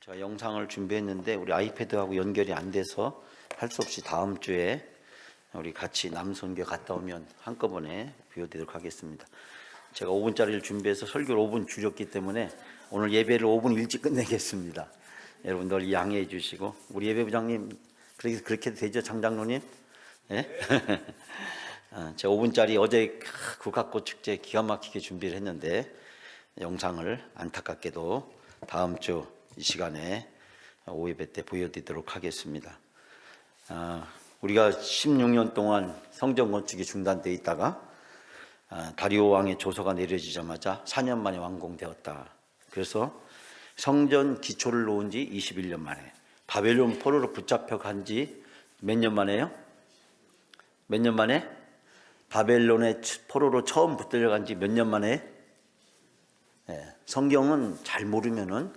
제가 영상을 준비했는데 우리 아이패드하고 연결이 안 돼서 할 수 없이 다음 주에 우리 같이 남선교 갔다 오면 한꺼번에 보여드리도록 하겠습니다. 제가 5분짜리를 준비해서 설교를 5분 줄였기 때문에 오늘 예배를 5분 일찍 끝내겠습니다. 여러분 늘 양해해 주시고, 우리 예배부장님 그렇게 되죠, 장장로님? 예? 제가 5분짜리 어제 국악꽃 축제 기가 막히게 준비를 했는데 영상을 안타깝게도 다음 주 이 시간에 오후 예배 때 보여드리도록 하겠습니다. 우리가 16년 동안 성전 건축이 중단되어 있다가 다리오 왕의 조서가 내려지자마자 4년 만에 완공되었다. 그래서 성전 기초를 놓은 지 21년 만에, 바벨론 포로로 붙잡혀 간 지 몇 년 만에요? 몇 년 만에? 바벨론의 포로로 처음 붙들려 간 지 몇 년 만에? 성경은 잘 모르면은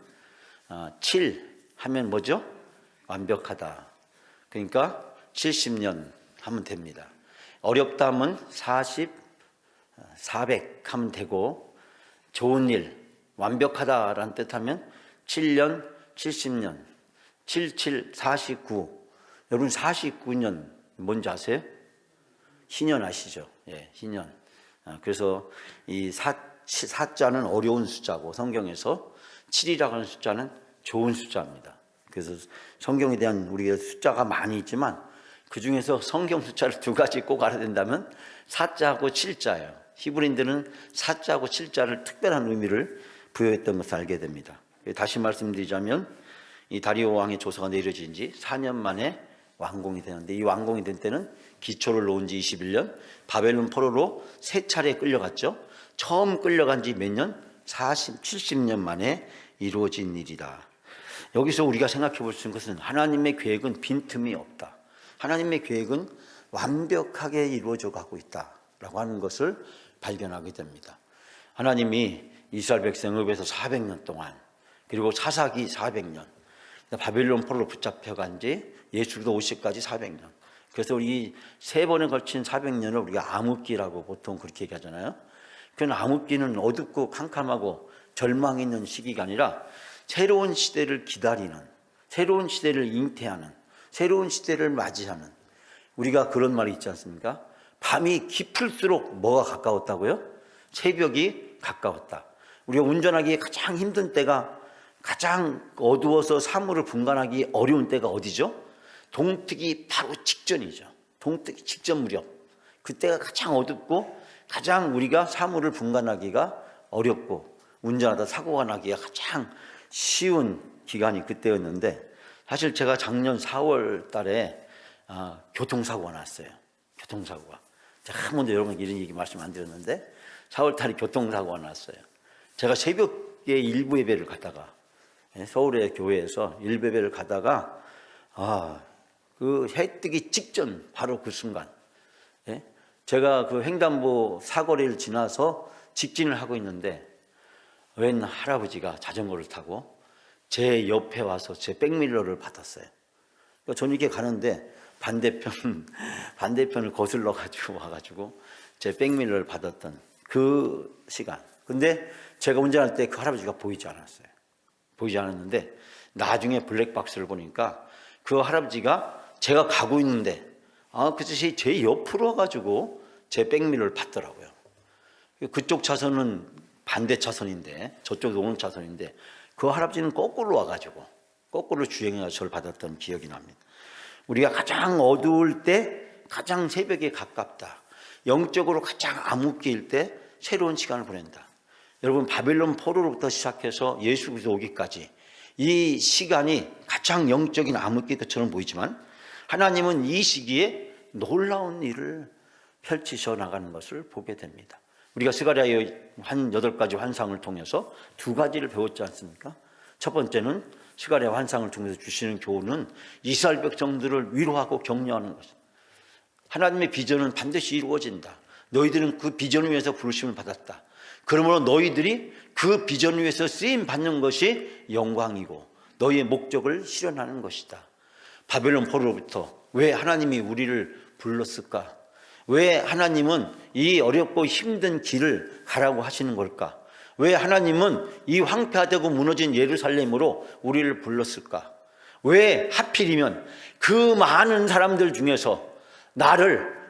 7 하면 뭐죠? 완벽하다. 그러니까 70년 하면 됩니다. 어렵다 하면 40, 400 하면 되고, 좋은 일, 완벽하다라는 뜻하면 7년, 70년, 77, 49. 여러분 49년 뭔지 아세요? 희년 아시죠? 예, 희년. 그래서 이 사자는 어려운 숫자고, 성경에서 7이라고 하는 숫자는 좋은 숫자입니다. 그래서 성경에 대한 우리가 숫자가 많이 있지만 그 중에서 성경 숫자를 두 가지 꼭 알아야 된다면 사자하고 칠자예요. 히브리인들은 사자하고 칠자를 특별한 의미를 부여했던 것을 알게 됩니다. 다시 말씀드리자면 이 다리오 왕의 조서가 내려진 지 4년 만에 완공이 되는데, 이 완공이 된 때는 기초를 놓은 지 21년, 바벨론 포로로 3차례 끌려갔죠. 처음 끌려간 지 몇 년? 40, 70년 만에 이루어진 일이다. 여기서 우리가 생각해 볼 수 있는 것은 하나님의 계획은 빈틈이 없다. 하나님의 계획은 완벽하게 이루어져 가고 있다라고 하는 것을 발견하게 됩니다. 하나님이 이스라엘 백성 읍에서 400년 동안, 그리고 사사기 400년, 바벨론 포로로 붙잡혀 간 지 예수도 오시까지 400년. 그래서 이 3번에 걸친 400년을 우리가 암흑기라고 보통 그렇게 얘기하잖아요. 그건 암흑기는 어둡고 캄캄하고 절망 있는 시기가 아니라 새로운 시대를 기다리는, 새로운 시대를 잉태하는, 새로운 시대를 맞이하는, 우리가 그런 말이 있지 않습니까? 밤이 깊을수록 뭐가 가까웠다고요? 새벽이 가까웠다. 우리가 운전하기에 가장 힘든 때가, 가장 어두워서 사물을 분간하기 어려운 때가 어디죠? 동트기 바로 직전이죠. 동트기 직전 무렵. 그때가 가장 어둡고 가장 우리가 사물을 분간하기가 어렵고 운전하다 사고가 나기가 가장 쉬운 기간이 그때였는데, 사실 제가 작년 4월 달에 교통사고가 났어요. 교통사고가. 제가 한 번도 여러분에게 이런 얘기 말씀 안 드렸는데 4월 달에 교통사고가 났어요. 제가 새벽에 일부 예배를 가다가, 서울의 교회에서 일부 예배를 가다가 그 해 뜨기 직전 바로 그 순간, 제가 그 횡단보 사거리를 지나서 직진을 하고 있는데 웬 할아버지가 자전거를 타고 제 옆에 와서 제 백밀러를 받았어요. 그러니까 저는 이렇게 가는데 반대편을 거슬러 가지고 와가지고 제 백밀러를 받았던 그 시간. 근데 제가 운전할 때 그 할아버지가 보이지 않았어요. 보이지 않았는데 나중에 블랙박스를 보니까 그 할아버지가 제가 가고 있는데 그 뜻이 제 옆으로 와가지고 제 백밀러를 받더라고요. 그쪽 차선은 반대 차선인데 저쪽이 오는 차선인데 그 할아버지는 거꾸로 와가지고 거꾸로 주행해서 저를 받았던 기억이 납니다. 우리가 가장 어두울 때, 가장 새벽에 가깝다, 영적으로 가장 암흑기일 때 새로운 시간을 보낸다. 여러분, 바벨론 포로로부터 시작해서 예수 그리스도 오기까지 이 시간이 가장 영적인 암흑기 때처럼 보이지만 하나님은 이 시기에 놀라운 일을 펼치셔 나가는 것을 보게 됩니다. 우리가 스가랴의 한 8가지 환상을 통해서 2가지를 배웠지 않습니까? 첫 번째는 스가랴 환상을 통해서 주시는 교훈은 이스라엘 백성들을 위로하고 격려하는 것입니다. 하나님의 비전은 반드시 이루어진다. 너희들은 그 비전을 위해서 부르심을 받았다. 그러므로 너희들이 그 비전을 위해서 쓰임 받는 것이 영광이고 너희의 목적을 실현하는 것이다. 바벨론 포로로부터 왜 하나님이 우리를 불렀을까? 왜 하나님은 이 어렵고 힘든 길을 가라고 하시는 걸까? 왜 하나님은 이 황폐화되고 무너진 예루살렘으로 우리를 불렀을까? 왜 하필이면 그 많은 사람들 중에서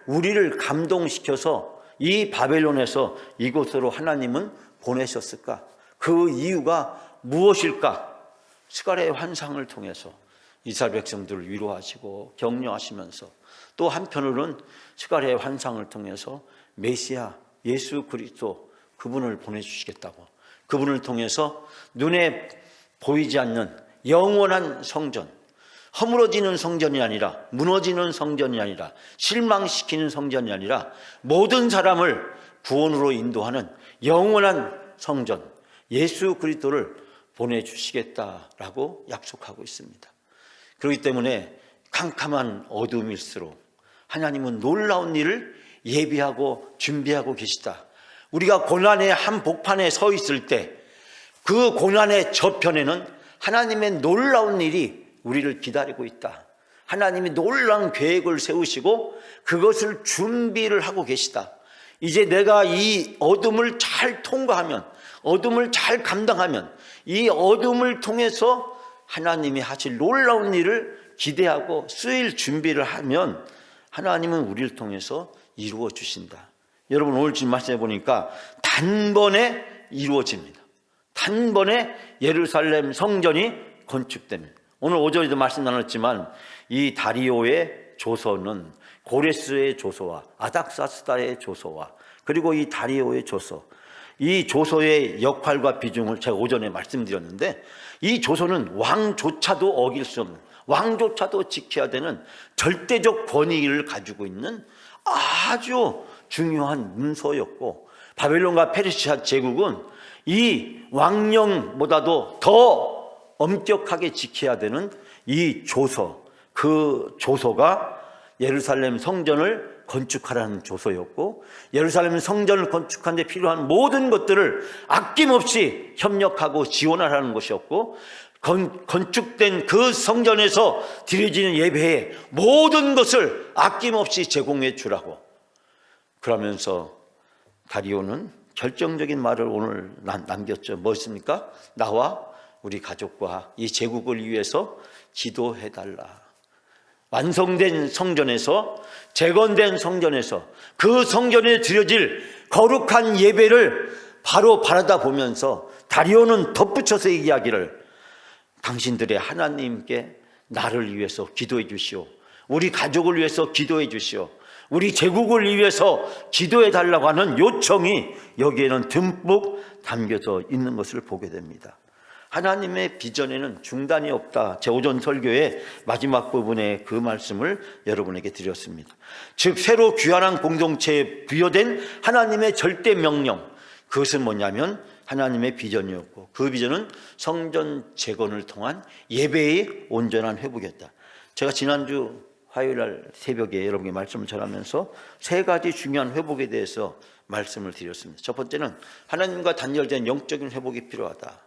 우리를 감동시켜서 이 바벨론에서 이곳으로 하나님은 보내셨을까? 그 이유가 무엇일까? 스가랴의 환상을 통해서 이스라엘 백성들을 위로하시고 격려하시면서 또 한편으로는 스가랴의 환상을 통해서 메시아 예수 그리스도 그분을 보내주시겠다고, 그분을 통해서 눈에 보이지 않는 영원한 성전, 허물어지는 성전이 아니라, 무너지는 성전이 아니라, 실망시키는 성전이 아니라 모든 사람을 구원으로 인도하는 영원한 성전 예수 그리스도를 보내주시겠다라고 약속하고 있습니다. 그렇기 때문에 캄캄한 어둠일수록 하나님은 놀라운 일을 예비하고 준비하고 계시다. 우리가 고난의 한복판에 서 있을 때 그 고난의 저편에는 하나님의 놀라운 일이 우리를 기다리고 있다. 하나님이 놀라운 계획을 세우시고 그것을 준비를 하고 계시다. 이제 내가 이 어둠을 잘 통과하면, 어둠을 잘 감당하면, 이 어둠을 통해서 하나님이 하실 놀라운 일을 기대하고 쓰일 준비를 하면 하나님은 우리를 통해서 이루어 주신다. 여러분, 오늘 지금 말씀해 보니까 단번에 이루어집니다. 단번에 예루살렘 성전이 건축됩니다. 오늘 오전에도 말씀 나눴지만 이 다리오의 조서는 고레스의 조서와 아닥사스다의 조서와 그리고 이 다리오의 조서, 이 조서의 역할과 비중을 제가 오전에 말씀드렸는데, 이 조서는 왕조차도 어길 수 없는, 왕조차도 지켜야 되는 절대적 권위를 가지고 있는 아주 중요한 문서였고, 바벨론과 페르시아 제국은 이 왕령보다도 더 엄격하게 지켜야 되는 이 조서, 그 조서가 예루살렘 성전을 건축하라는 조서였고, 예루살렘 성전을 건축하는 데 필요한 모든 것들을 아낌없이 협력하고 지원하라는 것이었고, 건축된 그 성전에서 드려지는 예배에 모든 것을 아낌없이 제공해 주라고. 그러면서 다리오는 결정적인 말을 오늘 남겼죠. 무엇입니까? 나와 우리 가족과 이 제국을 위해서 기도해달라. 완성된 성전에서, 재건된 성전에서 그 성전에 드려질 거룩한 예배를 바로 바라다 보면서 다리오는 덧붙여서 얘기하기를, 당신들의 하나님께 나를 위해서 기도해 주시오, 우리 가족을 위해서 기도해 주시오, 우리 제국을 위해서 기도해 달라고 하는 요청이 여기에는 듬뿍 담겨져 있는 것을 보게 됩니다. 하나님의 비전에는 중단이 없다. 제 오전 설교의 마지막 부분에 그 말씀을 여러분에게 드렸습니다. 즉 새로 귀환한 공동체에 부여된 하나님의 절대 명령, 그것은 뭐냐면 하나님의 비전이었고, 그 비전은 성전 재건을 통한 예배의 온전한 회복이었다. 제가 지난주 화요일날 새벽에 여러분께 말씀을 전하면서 세 가지 중요한 회복에 대해서 말씀을 드렸습니다. 첫 번째는 하나님과 단절된 영적인 회복이 필요하다.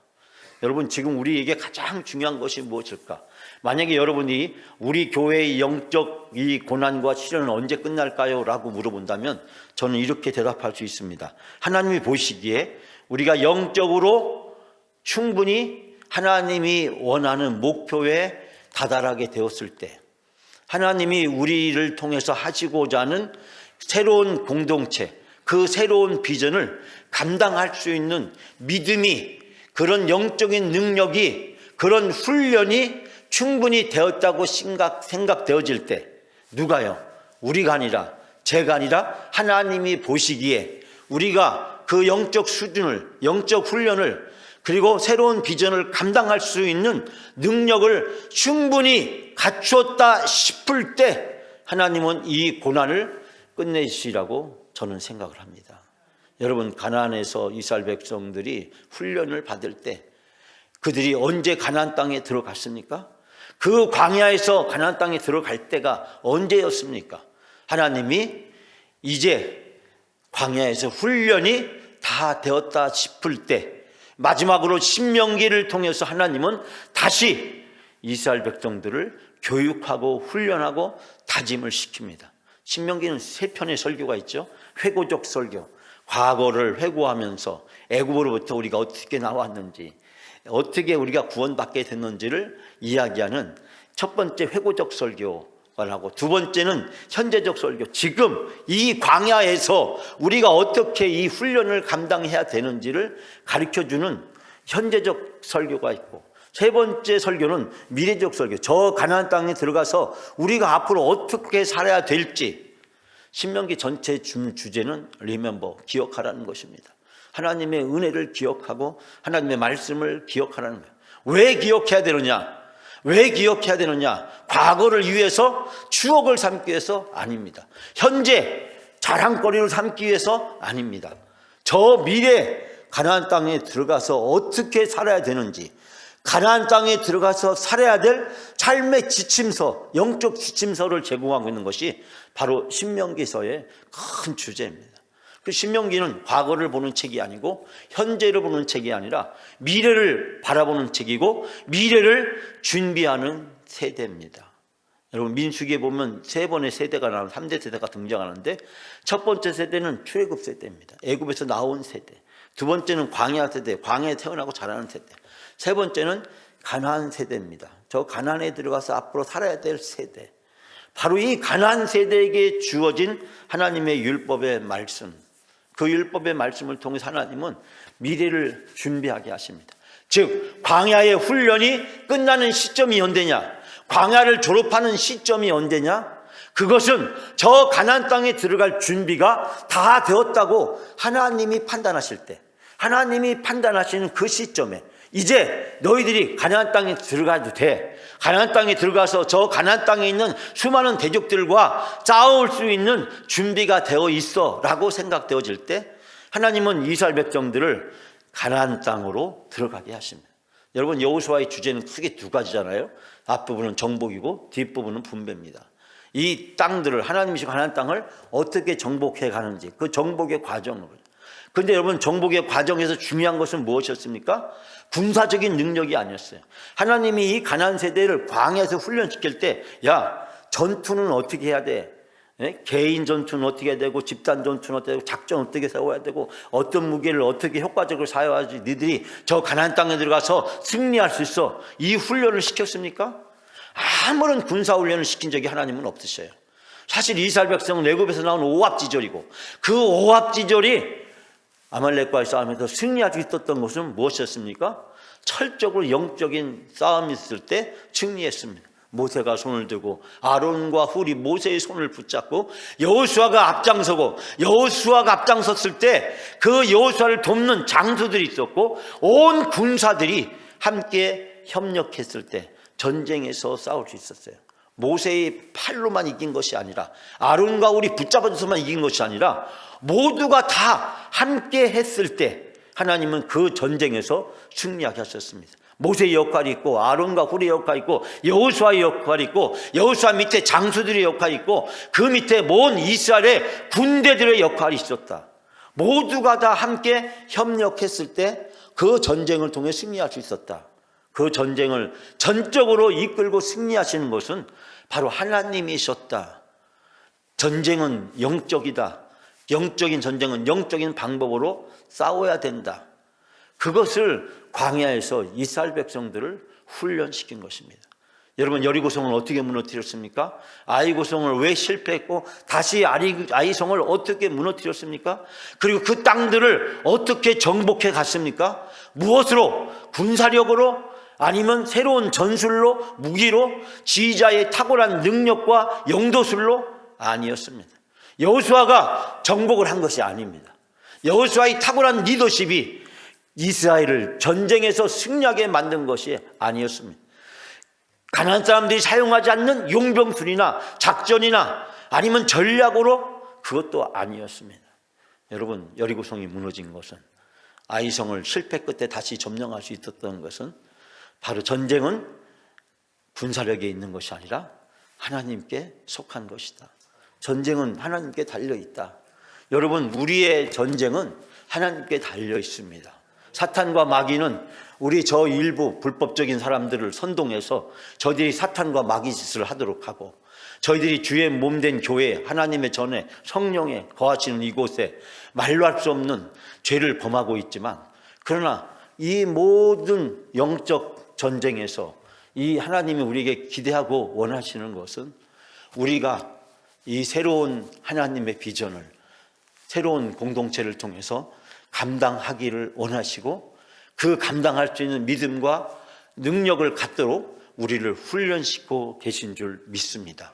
여러분, 지금 우리에게 가장 중요한 것이 무엇일까? 만약에 여러분이 우리 교회의 영적 이 고난과 시련은 언제 끝날까요? 라고 물어본다면 저는 이렇게 대답할 수 있습니다. 하나님이 보시기에 우리가 영적으로 충분히 하나님이 원하는 목표에 다다르게 되었을 때, 하나님이 우리를 통해서 하시고자 하는 새로운 공동체, 그 새로운 비전을 감당할 수 있는 믿음이, 그런 영적인 능력이, 그런 훈련이 충분히 되었다고 생각되어질 때, 누가요? 우리가 아니라, 제가 아니라 하나님이 보시기에 우리가 그 영적 수준을, 영적 훈련을, 그리고 새로운 비전을 감당할 수 있는 능력을 충분히 갖추었다 싶을 때 하나님은 이 고난을 끝내시라고 저는 생각을 합니다. 여러분, 가나안에서 이스라엘 백성들이 훈련을 받을 때 그들이 언제 가나안 땅에 들어갔습니까? 그 광야에서 가나안 땅에 들어갈 때가 언제였습니까? 하나님이 이제 광야에서 훈련이 다 되었다 싶을 때, 마지막으로 신명기를 통해서 하나님은 다시 이스라엘 백성들을 교육하고 훈련하고 다짐을 시킵니다. 신명기는 3편의 설교가 있죠. 회고적 설교, 과거를 회고하면서 애굽으로부터 우리가 어떻게 나왔는지, 어떻게 우리가 구원받게 됐는지를 이야기하는 첫 번째 회고적 설교를 하고, 두 번째는 현재적 설교, 지금 이 광야에서 우리가 어떻게 이 훈련을 감당해야 되는지를 가르쳐주는 현재적 설교가 있고, 세 번째 설교는 미래적 설교, 저 가나안 땅에 들어가서 우리가 앞으로 어떻게 살아야 될지. 신명기 전체 주제는 리멤버, 기억하라는 것입니다. 하나님의 은혜를 기억하고 하나님의 말씀을 기억하라는 거예요. 왜 기억해야 되느냐? 왜 기억해야 되느냐? 과거를 위해서, 추억을 삼기 위해서 아닙니다. 현재 자랑거리를 삼기 위해서 아닙니다. 저 미래 가나안 땅에 들어가서 어떻게 살아야 되는지, 가나안 땅에 들어가서 살아야 될 삶의 지침서, 영적 지침서를 제공하고 있는 것이 바로 신명기서의 큰 주제입니다. 그 신명기는 과거를 보는 책이 아니고 현재를 보는 책이 아니라 미래를 바라보는 책이고 미래를 준비하는 세대입니다. 여러분, 민수기에 보면 세 번의 세대가 나오는 3대 세대가 등장하는데, 첫 번째 세대는 출애굽 세대입니다. 애굽에서 나온 세대. 두 번째는 광야 세대, 광야에 태어나고 자라는 세대. 세 번째는 가나안 세대입니다. 저 가나안에 들어가서 앞으로 살아야 될 세대. 바로 이 가나안 세대에게 주어진 하나님의 율법의 말씀, 그 율법의 말씀을 통해서 하나님은 미래를 준비하게 하십니다. 즉, 광야의 훈련이 끝나는 시점이 언제냐? 광야를 졸업하는 시점이 언제냐? 그것은 저 가나안 땅에 들어갈 준비가 다 되었다고 하나님이 판단하실 때, 하나님이 판단하시는 그 시점에 이제 너희들이 가나안 땅에 들어가도 돼. 가나안 땅에 들어가서 저 가나안 땅에 있는 수많은 대적들과 싸울 수 있는 준비가 되어 있어 라고 생각되어질 때, 하나님은 이스라엘 백성들을 가나안 땅으로 들어가게 하십니다. 여러분, 여호수아의 주제는 크게 두 가지잖아요. 앞부분은 정복이고 뒷부분은 분배입니다. 이 땅들을, 하나님이 가나안 땅을 어떻게 정복해 가는지, 그 정복의 과정을. 그런데 여러분, 정복의 과정에서 중요한 것은 무엇이었습니까? 군사적인 능력이 아니었어요. 하나님이 이 가나안 세대를 광야에서 훈련시킬 때, 야, 전투는 어떻게 해야 돼? 개인 전투는 어떻게 해야 되고, 집단 전투는 어떻게 되고, 작전 어떻게 세워야 되고, 어떤 무기를 어떻게 효과적으로 사용해야지 너희들이 저 가나안 땅에 들어가서 승리할 수 있어. 이 훈련을 시켰습니까? 아무런 군사훈련을 시킨 적이 하나님은 없으셔요. 사실 이스라엘 백성은 애굽에서 나온 오합지졸이고, 그 오합지졸이 아말렉과의 싸움에서 승리할 수 있었던 것은 무엇이었습니까? 철적으로 영적인 싸움이 있을 때 승리했습니다. 모세가 손을 들고 아론과 훌이 모세의 손을 붙잡고 여호수아가 앞장서고, 여호수아가 앞장섰을 때 그 여호수아를 돕는 장수들이 있었고, 온 군사들이 함께 협력했을 때 전쟁에서 싸울 수 있었어요. 모세의 팔로만 이긴 것이 아니라, 아론과 훌이 붙잡아줘서만 이긴 것이 아니라, 모두가 다 함께 했을 때 하나님은 그 전쟁에서 승리하게 하셨습니다. 모세의 역할이 있고, 아론과 훌의 역할이 있고, 여호수아의 역할이 있고, 여호수아 밑에 장수들의 역할이 있고, 그 밑에 모든 이스라엘의 군대들의 역할이 있었다. 모두가 다 함께 협력했을 때 그 전쟁을 통해 승리할 수 있었다. 그 전쟁을 전적으로 이끌고 승리하시는 것은 바로 하나님이셨다. 전쟁은 영적이다. 영적인 전쟁은 영적인 방법으로 싸워야 된다. 그것을 광야에서 이스라엘 백성들을 훈련시킨 것입니다. 여러분, 여리고성을 어떻게 무너뜨렸습니까? 아이고성을 왜 실패했고 다시 아이성을 어떻게 무너뜨렸습니까? 그리고 그 땅들을 어떻게 정복해 갔습니까? 무엇으로? 군사력으로? 아니면 새로운 전술로? 무기로? 지휘자의 탁월한 능력과 영도술로? 아니었습니다. 여호수아가 정복을 한 것이 아닙니다. 여호수아의 탁월한 리더십이 이스라엘을 전쟁에서 승리하게 만든 것이 아니었습니다. 가나안 사람들이 사용하지 않는 용병술이나 작전이나 아니면 전략으로, 그것도 아니었습니다. 여러분, 여리고성이 무너진 것은, 아이성을 실패 끝에 다시 점령할 수 있었던 것은, 바로 전쟁은 군사력에 있는 것이 아니라 하나님께 속한 것이다. 전쟁은 하나님께 달려있다. 여러분, 우리의 전쟁은 하나님께 달려 있습니다. 사탄과 마귀는 우리 저 일부 불법적인 사람들을 선동해서 저들이 사탄과 마귀짓을 하도록 하고, 저희들이 주의 몸된 교회, 하나님의 전에 성령에 거하시는 이곳에 말로 할 수 없는 죄를 범하고 있지만, 그러나 이 모든 영적 전쟁에서 이 하나님이 우리에게 기대하고 원하시는 것은 우리가 이 새로운 하나님의 비전을, 새로운 공동체를 통해서 감당하기를 원하시고, 그 감당할 수 있는 믿음과 능력을 갖도록 우리를 훈련시키고 계신 줄 믿습니다.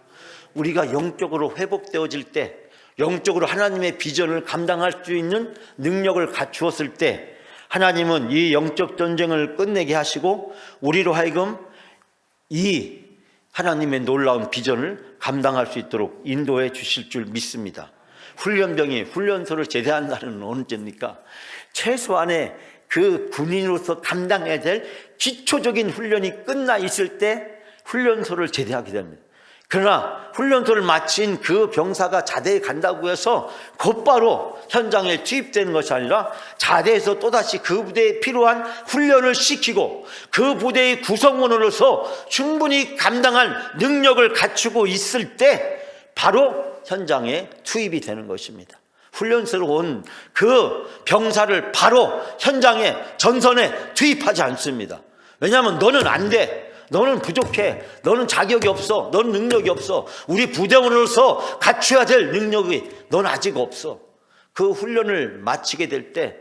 우리가 영적으로 회복되어질 때, 영적으로 하나님의 비전을 감당할 수 있는 능력을 갖추었을 때, 하나님은 이 영적 전쟁을 끝내게 하시고 우리로 하여금 이 하나님의 놀라운 비전을 감당할 수 있도록 인도해 주실 줄 믿습니다. 훈련병이 훈련소를 제대한 날은 언제입니까? 최소한의 그 군인으로서 감당해야 될 기초적인 훈련이 끝나 있을 때 훈련소를 제대하게 됩니다. 그러나 훈련소를 마친 그 병사가 자대에 간다고 해서 곧바로 현장에 투입되는 것이 아니라, 자대에서 또다시 그 부대에 필요한 훈련을 시키고 그 부대의 구성원으로서 충분히 감당할 능력을 갖추고 있을 때 바로 현장에 투입이 되는 것입니다. 훈련소로 온 그 병사를 바로 현장에, 전선에 투입하지 않습니다. 왜냐하면 너는 안 돼, 너는 부족해, 너는 자격이 없어, 너는 능력이 없어, 우리 부대원으로서 갖춰야 될 능력이 넌 아직 없어. 그 훈련을 마치게 될 때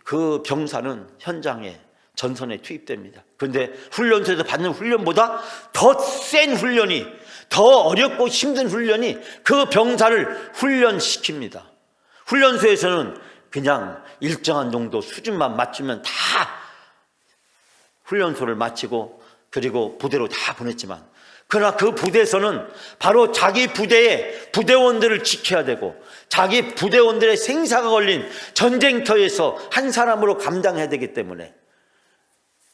그 병사는 현장에, 전선에 투입됩니다. 그런데 훈련소에서 받는 훈련보다 더 센 훈련이, 더 어렵고 힘든 훈련이 그 병사를 훈련시킵니다. 훈련소에서는 그냥 일정한 정도 수준만 맞추면 다 훈련소를 마치고 그리고 부대로 다 보냈지만, 그러나 그 부대에서는 바로 자기 부대의 부대원들을 지켜야 되고, 자기 부대원들의 생사가 걸린 전쟁터에서 한 사람으로 감당해야 되기 때문에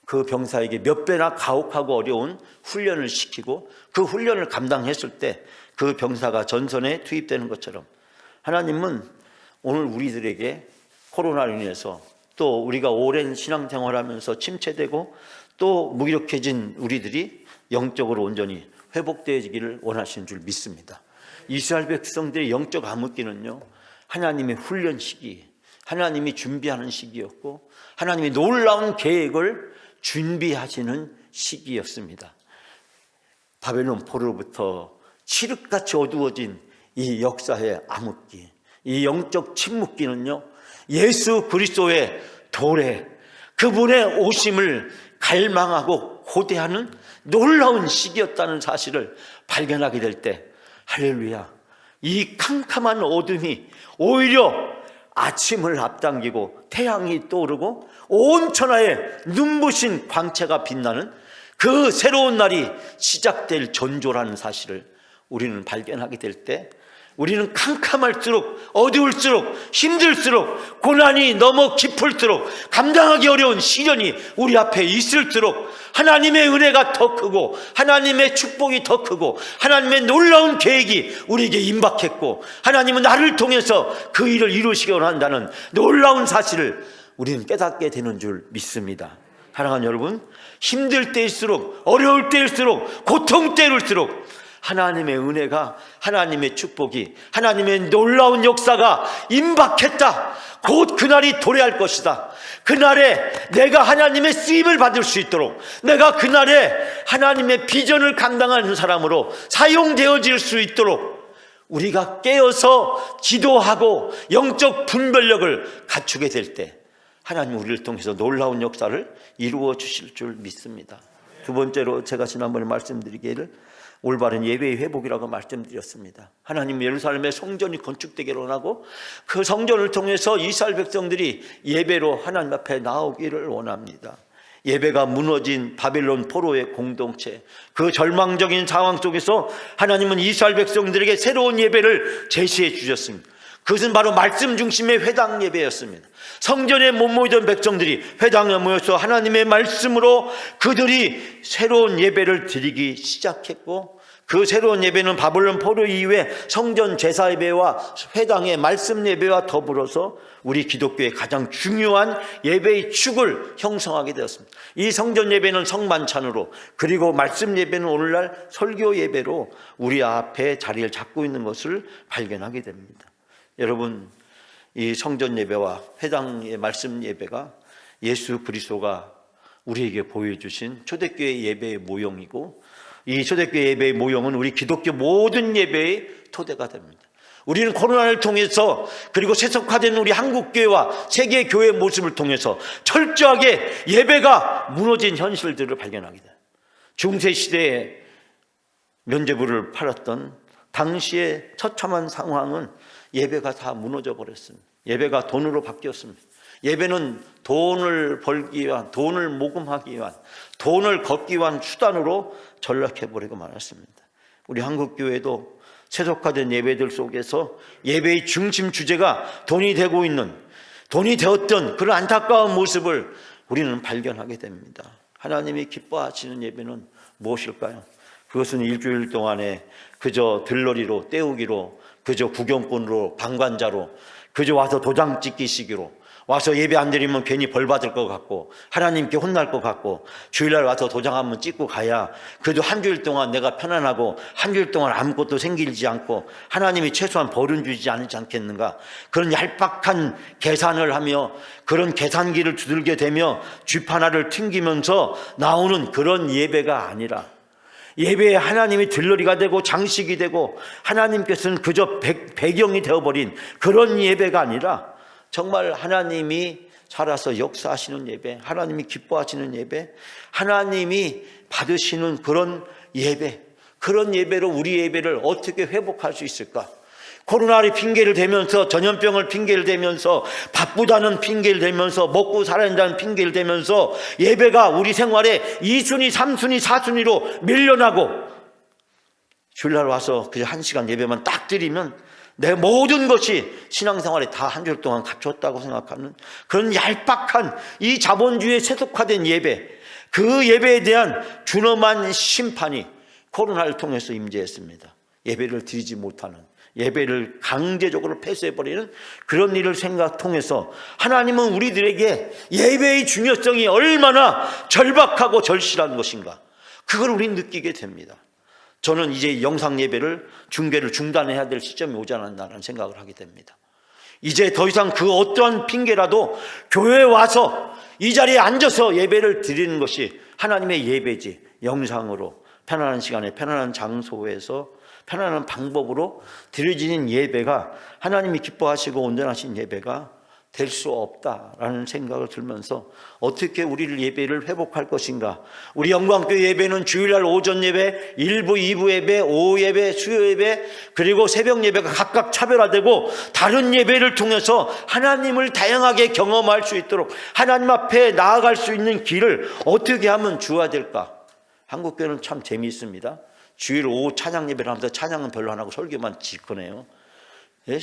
그 병사에게 몇 배나 가혹하고 어려운 훈련을 시키고, 그 훈련을 감당했을 때 그 병사가 전선에 투입되는 것처럼, 하나님은 오늘 우리들에게 코로나로 인해서, 또 우리가 오랜 신앙생활하면서 침체되고 또 무기력해진 우리들이 영적으로 온전히 회복되어지기를 원하시는 줄 믿습니다. 이스라엘 백성들의 영적 암흑기는요, 하나님의 훈련 시기, 하나님이 준비하는 시기였고, 하나님의 놀라운 계획을 준비하시는 시기였습니다. 바벨론 포로로부터 칠흑같이 어두워진 이 역사의 암흑기, 이 영적 침묵기는요, 예수 그리스도의 도래, 그분의 오심을 갈망하고 고대하는 놀라운 시기였다는 사실을 발견하게 될 때, 할렐루야, 이 캄캄한 어둠이 오히려 아침을 앞당기고 태양이 떠오르고 온 천하에 눈부신 광채가 빛나는 그 새로운 날이 시작될 전조라는 사실을 우리는 발견하게 될 때, 우리는 캄캄할수록, 어두울수록, 힘들수록, 고난이 너무 깊을수록, 감당하기 어려운 시련이 우리 앞에 있을수록 하나님의 은혜가 더 크고, 하나님의 축복이 더 크고, 하나님의 놀라운 계획이 우리에게 임박했고, 하나님은 나를 통해서 그 일을 이루시기 원한다는 놀라운 사실을 우리는 깨닫게 되는 줄 믿습니다. 사랑하는 여러분, 힘들 때일수록, 어려울 때일수록, 고통 때일수록 하나님의 은혜가, 하나님의 축복이, 하나님의 놀라운 역사가 임박했다, 곧 그날이 도래할 것이다, 그날에 내가 하나님의 쓰임을 받을 수 있도록, 내가 그날에 하나님의 비전을 감당하는 사람으로 사용되어질 수 있도록 우리가 깨어서 기도하고 영적 분별력을 갖추게 될 때 하나님 우리를 통해서 놀라운 역사를 이루어 주실 줄 믿습니다. 두 번째로, 제가 지난번에 말씀드리기를 올바른 예배의 회복이라고 말씀드렸습니다. 하나님 예루살렘의 성전이 건축되기를 원하고, 그 성전을 통해서 이스라엘 백성들이 예배로 하나님 앞에 나오기를 원합니다. 예배가 무너진 바벨론 포로의 공동체, 그 절망적인 상황 속에서 하나님은 이스라엘 백성들에게 새로운 예배를 제시해 주셨습니다. 그것은 바로 말씀 중심의 회당 예배였습니다. 성전에 못 모이던 백성들이 회당에 모여서 하나님의 말씀으로 그들이 새로운 예배를 드리기 시작했고, 그 새로운 예배는 바벨론 포로 이후에 성전 제사 예배와 회당의 말씀 예배와 더불어서 우리 기독교의 가장 중요한 예배의 축을 형성하게 되었습니다. 이 성전 예배는 성만찬으로, 그리고 말씀 예배는 오늘날 설교 예배로 우리 앞에 자리를 잡고 있는 것을 발견하게 됩니다. 여러분, 이 성전 예배와 회당의 말씀 예배가 예수 그리스도가 우리에게 보여주신 초대교회 예배의 모형이고, 이 초대교회 예배의 모형은 우리 기독교 모든 예배의 토대가 됩니다. 우리는 코로나를 통해서, 그리고 세속화된 우리 한국교회와 세계교회의 모습을 통해서 철저하게 예배가 무너진 현실들을 발견하게 돼요. 중세시대에 면죄부를 팔았던 당시의 처참한 상황은 예배가 다 무너져 버렸습니다. 예배가 돈으로 바뀌었습니다. 예배는 돈을 벌기 위한, 돈을 모금하기 위한, 돈을 걷기 위한 수단으로 전락해버리고 말았습니다. 우리 한국교회도 세속화된 예배들 속에서 예배의 중심 주제가 돈이 되고 있는, 돈이 되었던 그런 안타까운 모습을 우리는 발견하게 됩니다. 하나님이 기뻐하시는 예배는 무엇일까요? 그것은 일주일 동안에 그저 들러리로, 때우기로, 그저 구경꾼으로, 방관자로, 그저 와서 도장 찍기시기로, 와서 예배 안 드리면 괜히 벌 받을 것 같고, 하나님께 혼날 것 같고, 주일날 와서 도장 한번 찍고 가야 그래도 한 주일 동안 내가 편안하고, 한 주일 동안 아무것도 생기지 않고 하나님이 최소한 벌은 주지 않지 않겠는가, 그런 얄팍한 계산을 하며, 그런 계산기를 두들겨 대며 쥐파나를 튕기면서 나오는 그런 예배가 아니라, 예배에 하나님이 들러리가 되고 장식이 되고 하나님께서는 그저 배경이 되어버린 그런 예배가 아니라, 정말 하나님이 살아서 역사하시는 예배, 하나님이 기뻐하시는 예배, 하나님이 받으시는 그런 예배, 그런 예배로 우리 예배를 어떻게 회복할 수 있을까? 코로나를 핑계를 대면서, 전염병을 핑계를 대면서, 바쁘다는 핑계를 대면서, 먹고 살아야 한다는 핑계를 대면서 예배가 우리 생활에 2순위, 3순위, 4순위로 밀려나고, 주일날 와서 그저 1시간 예배만 딱 드리면 내 모든 것이 신앙생활에 다 한 주 동안 갖췄다고 생각하는 그런 얄팍한 이 자본주의에 세속화된 예배, 그 예배에 대한 준엄한 심판이 코로나를 통해서 임재했습니다. 예배를 드리지 못하는, 예배를 강제적으로 폐쇄해버리는 그런 일을 통해서 하나님은 우리들에게 예배의 중요성이 얼마나 절박하고 절실한 것인가, 그걸 우리는 느끼게 됩니다. 저는 이제 영상 예배를, 중계를 중단해야 될 시점이 오지 않았나라는 생각을 하게 됩니다. 이제 더 이상 그 어떠한 핑계라도 교회에 와서 이 자리에 앉아서 예배를 드리는 것이 하나님의 예배지, 영상으로 편안한 시간에 편안한 장소에서 편안한 방법으로 드려지는 예배가 하나님이 기뻐하시고 온전하신 예배가 될 수 없다라는 생각을 들면서 어떻게 우리를 예배를 회복할 것인가. 우리 영광교회 예배는 주일날 오전 예배, 1부, 2부 예배, 오후 예배, 수요 예배, 그리고 새벽 예배가 각각 차별화되고 다른 예배를 통해서 하나님을 다양하게 경험할 수 있도록 하나님 앞에 나아갈 수 있는 길을 어떻게 하면 주어야 될까. 한국교회는 참 재미있습니다. 주일 오후 찬양 예배를 하면서 찬양은 별로 안 하고 설교만 지꺼내요.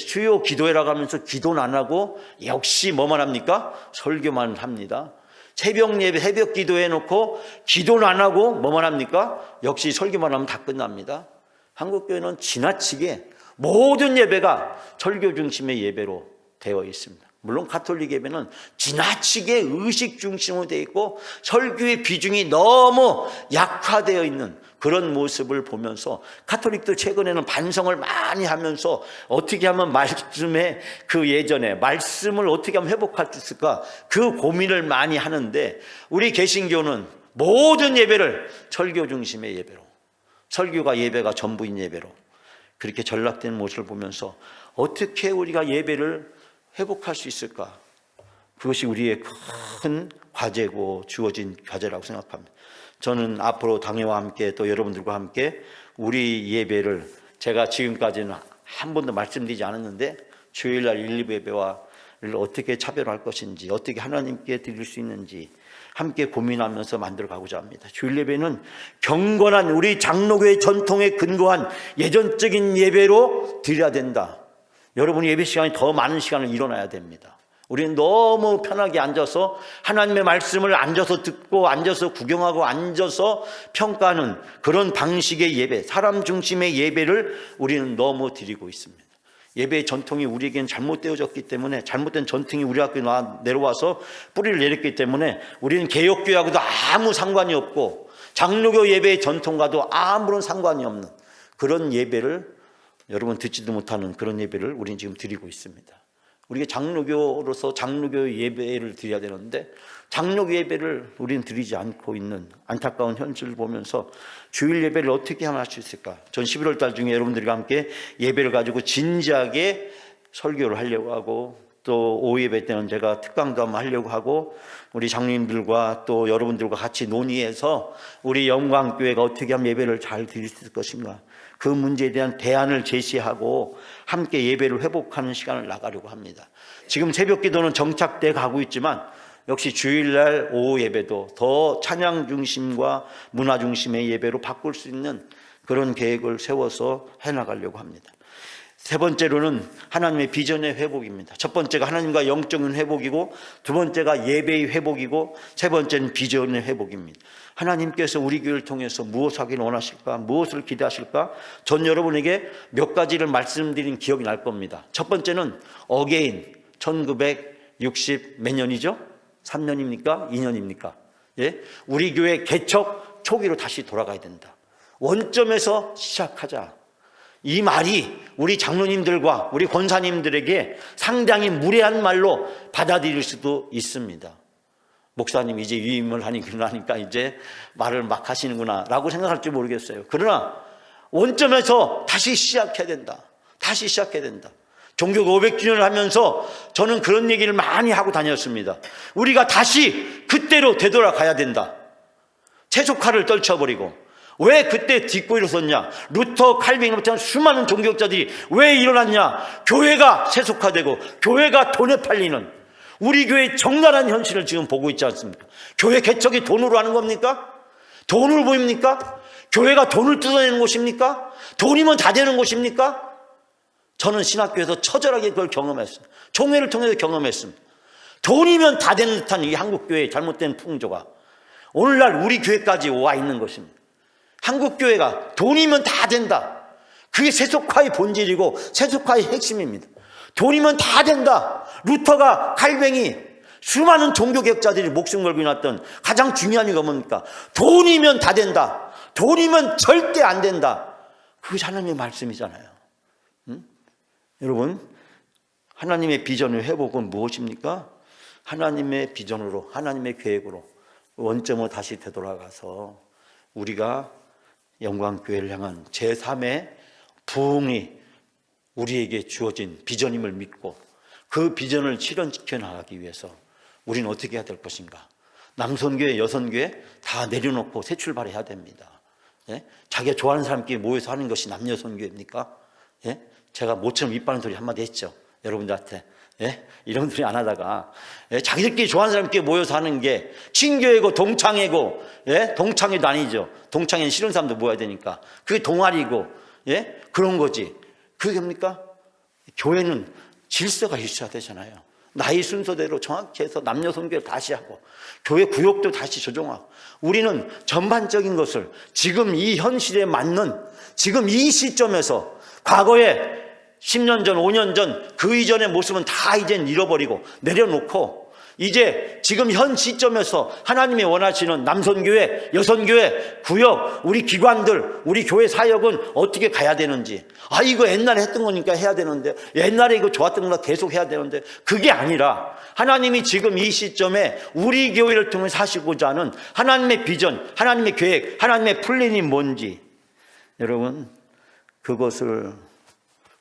주요 기도회라고 하면서 기도는 안 하고 역시 뭐만 합니까? 설교만 합니다. 새벽 예배, 새벽 기도해 놓고 기도는 안 하고 뭐만 합니까? 역시 설교만 하면 다 끝납니다. 한국교회는 지나치게 모든 예배가 설교 중심의 예배로 되어 있습니다. 물론 가톨릭 예배는 지나치게 의식 중심으로 되어 있고 설교의 비중이 너무 약화되어 있는 그런 모습을 보면서 가톨릭도 최근에는 반성을 많이 하면서 어떻게 하면 말씀의 그 예전에 말씀을 어떻게 하면 회복할 수 있을까, 그 고민을 많이 하는데, 우리 개신교는 모든 예배를 설교 중심의 예배로, 설교가 예배가 전부인 예배로 그렇게 전락된 모습을 보면서 어떻게 우리가 예배를 회복할 수 있을까, 그것이 우리의 큰 과제고 주어진 과제라고 생각합니다. 저는 앞으로 당회와 함께 또 여러분들과 함께 우리 예배를, 제가 지금까지는 한 번도 말씀드리지 않았는데 주일날 1, 2부 예배와를 어떻게 차별할 것인지, 어떻게 하나님께 드릴 수 있는지 함께 고민하면서 만들어가고자 합니다. 주일 예배는 경건한 우리 장로교의 전통에 근거한 예전적인 예배로 드려야 된다. 여러분이 예배 시간이 더 많은 시간을 일어나야 됩니다. 우리는 너무 편하게 앉아서 하나님의 말씀을 앉아서 듣고 앉아서 구경하고 앉아서 평가하는 그런 방식의 예배, 사람 중심의 예배를 우리는 너무 드리고 있습니다. 예배의 전통이 우리에게는 잘못되어졌기 때문에, 잘못된 전통이 우리 학교에 내려와서 뿌리를 내렸기 때문에 우리는 개혁교회하고도 아무 상관이 없고 장로교 예배의 전통과도 아무런 상관이 없는 그런 예배를, 여러분 듣지도 못하는 그런 예배를 우리는 지금 드리고 있습니다. 우리가 장로교로서 장로교 예배를 드려야 되는데 장로교 예배를 우리는 드리지 않고 있는 안타까운 현실을 보면서 주일 예배를 어떻게 하면 할 수 있을까? 전 11월 달 중에 여러분들과 함께 예배를 가지고 진지하게 설교를 하려고 하고, 또 오후 예배 때는 제가 특강도 한번 하려고 하고, 우리 장로님들과 또 여러분들과 같이 논의해서 우리 영광교회가 어떻게 하면 예배를 잘 드릴 수 있을 것인가, 그 문제에 대한 대안을 제시하고 함께 예배를 회복하는 시간을 나가려고 합니다. 지금 새벽 기도는 정착돼 가고 있지만 역시 주일날 오후 예배도 더 찬양 중심과 문화 중심의 예배로 바꿀 수 있는 그런 계획을 세워서 해나가려고 합니다. 세 번째로는 하나님의 비전의 회복입니다. 첫 번째가 하나님과 영적인 회복이고, 두 번째가 예배의 회복이고, 세 번째는 비전의 회복입니다. 하나님께서 우리 교회를 통해서 무엇을 하기를 원하실까? 무엇을 기대하실까? 전 여러분에게 몇 가지를 말씀드린 기억이 날 겁니다. 첫 번째는 어게인, 1960 몇 년이죠? 3년입니까? 2년입니까? 예? 우리 교회 개척 초기로 다시 돌아가야 된다. 원점에서 시작하자. 이 말이 우리 장로님들과 우리 권사님들에게 상당히 무례한 말로 받아들일 수도 있습니다. 목사님 이제 위임을 하니까 이제 말을 막 하시는구나 라고 생각할지 모르겠어요. 그러나 원점에서 다시 시작해야 된다. 다시 시작해야 된다. 종교 500주년을 하면서 저는 그런 얘기를 많이 하고 다녔습니다. 우리가 다시 그때로 되돌아가야 된다. 세속화를 떨쳐버리고, 왜 그때 딛고 일어섰냐? 루터, 칼빈을 비롯한 수많은 종교학자들이 왜 일어났냐? 교회가 세속화되고 교회가 돈에 팔리는 우리 교회의 적나라한 현실을 지금 보고 있지 않습니까? 교회 개척이 돈으로 하는 겁니까? 돈을 보입니까? 교회가 돈을 뜯어내는 곳입니까? 돈이면 다 되는 곳입니까? 저는 신학교에서 처절하게 그걸 경험했습니다. 총회를 통해서 경험했습니다. 돈이면 다 되는 듯한 이 한국교회의 잘못된 풍조가 오늘날 우리 교회까지 와 있는 것입니다. 한국교회가 돈이면 다 된다. 그게 세속화의 본질이고 세속화의 핵심입니다. 돈이면 다 된다. 루터가, 칼뱅이, 수많은 종교개혁자들이 목숨 걸고 일어났던 가장 중요한 이유가 뭡니까? 돈이면 다 된다. 돈이면 절대 안 된다. 그것이 하나님의 말씀이잖아요. 여러분, 하나님의 비전의 회복은 무엇입니까? 하나님의 비전으로, 하나님의 계획으로 원점으로 다시 되돌아가서 우리가 영광교회를 향한 제3의 부흥이 우리에게 주어진 비전임을 믿고 그 비전을 실현시켜 나가기 위해서 우리는 어떻게 해야 될 것인가? 남선교회, 여선교회 다 내려놓고 새 출발해야 됩니다. 예? 자기가 좋아하는 사람끼리 모여서 하는 것이 남녀선교회입니까? 예? 제가 모처럼 입 바른 소리 한마디 했죠. 여러분들한테. 예? 이런 소리 안 하다가, 예? 자기들끼리 좋아하는 사람끼리 모여서 하는 게 친교회고 동창회고, 예? 동창회도 아니죠. 동창회는 싫은 사람도 모여야 되니까. 그게 동아리고, 예? 그런 거지. 그게 뭡니까? 교회는 질서가 있어야 되잖아요. 나이 순서대로 정확히 해서 남녀 선교를 다시 하고 교회 구역도 다시 조정하고, 우리는 전반적인 것을 지금 이 현실에 맞는 지금 이 시점에서 과거에 10년 전, 5년 전 그 이전의 모습은 다 이젠 잃어버리고 내려놓고 이제 지금 현 시점에서 하나님이 원하시는 남선교회, 여선교회, 구역, 우리 기관들, 우리 교회 사역은 어떻게 가야 되는지, 아 이거 옛날에 했던 거니까 해야 되는데, 옛날에 이거 좋았던 거니까 계속 해야 되는데, 그게 아니라 하나님이 지금 이 시점에 우리 교회를 통해 사시고자 하는 하나님의 비전, 하나님의 계획, 하나님의 플랜이 뭔지 여러분 그것을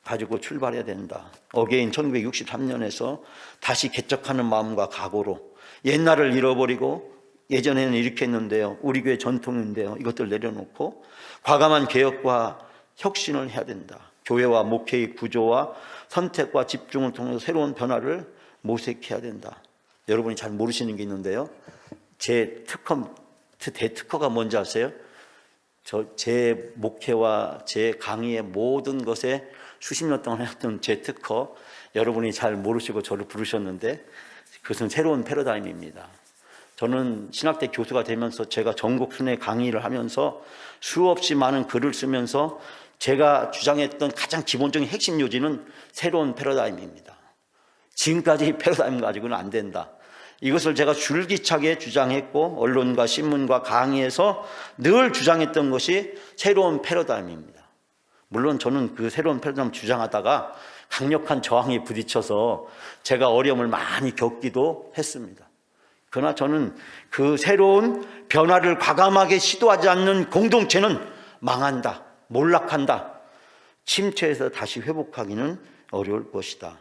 가지고 출발해야 된다. 어게인 1963년에서 다시 개척하는 마음과 각오로 옛날을 잃어버리고 예전에는 이렇게 했는데요, 우리 교회 전통인데요, 이것들 내려놓고 과감한 개혁과 혁신을 해야 된다. 교회와 목회의 구조와 선택과 집중을 통해서 새로운 변화를 모색해야 된다. 여러분이 잘 모르시는 게 있는데요, 제 대특허가 뭔지 아세요? 제 목회와 제 강의의 모든 것에 수십 년 동안 했던 제 특허, 여러분이 잘 모르시고 저를 부르셨는데 그것은 새로운 패러다임입니다. 저는 신학대 교수가 되면서 제가 전국 순회 강의를 하면서 수없이 많은 글을 쓰면서 제가 주장했던 가장 기본적인 핵심 요지는 새로운 패러다임입니다. 지금까지 패러다임 가지고는 안 된다. 이것을 제가 줄기차게 주장했고 언론과 신문과 강의에서 늘 주장했던 것이 새로운 패러다임입니다. 물론 저는 그 새로운 패러다임 주장하다가 강력한 저항에 부딪혀서 제가 어려움을 많이 겪기도 했습니다. 그러나 저는 그 새로운 변화를 과감하게 시도하지 않는 공동체는 망한다, 몰락한다, 침체에서 다시 회복하기는 어려울 것이다.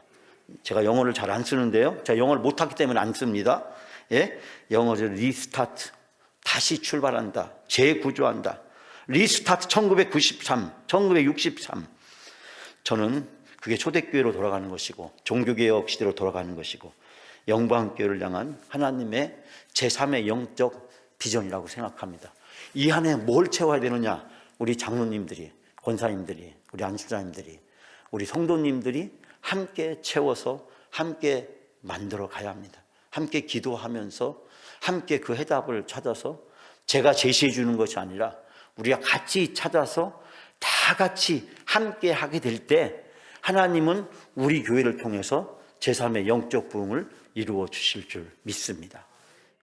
제가 영어를 잘 안 쓰는데요, 제가 영어를 못하기 때문에 안 씁니다. 예? 영어를 리스타트, 다시 출발한다, 재구조한다. 리스타트 1963. 저는 그게 초대교회로 돌아가는 것이고 종교개혁 시대로 돌아가는 것이고 영광교회를 향한 하나님의 제3의 영적 비전이라고 생각합니다. 이 안에 뭘 채워야 되느냐? 우리 장로님들이, 권사님들이, 우리 안수자님들이, 우리 성도님들이 함께 채워서 함께 만들어 가야 합니다. 함께 기도하면서 함께 그 해답을 찾아서 제가 제시해 주는 것이 아니라 우리가 같이 찾아서 다 같이 함께 하게 될 때 하나님은 우리 교회를 통해서 제3의 영적 부흥을 이루어 주실 줄 믿습니다.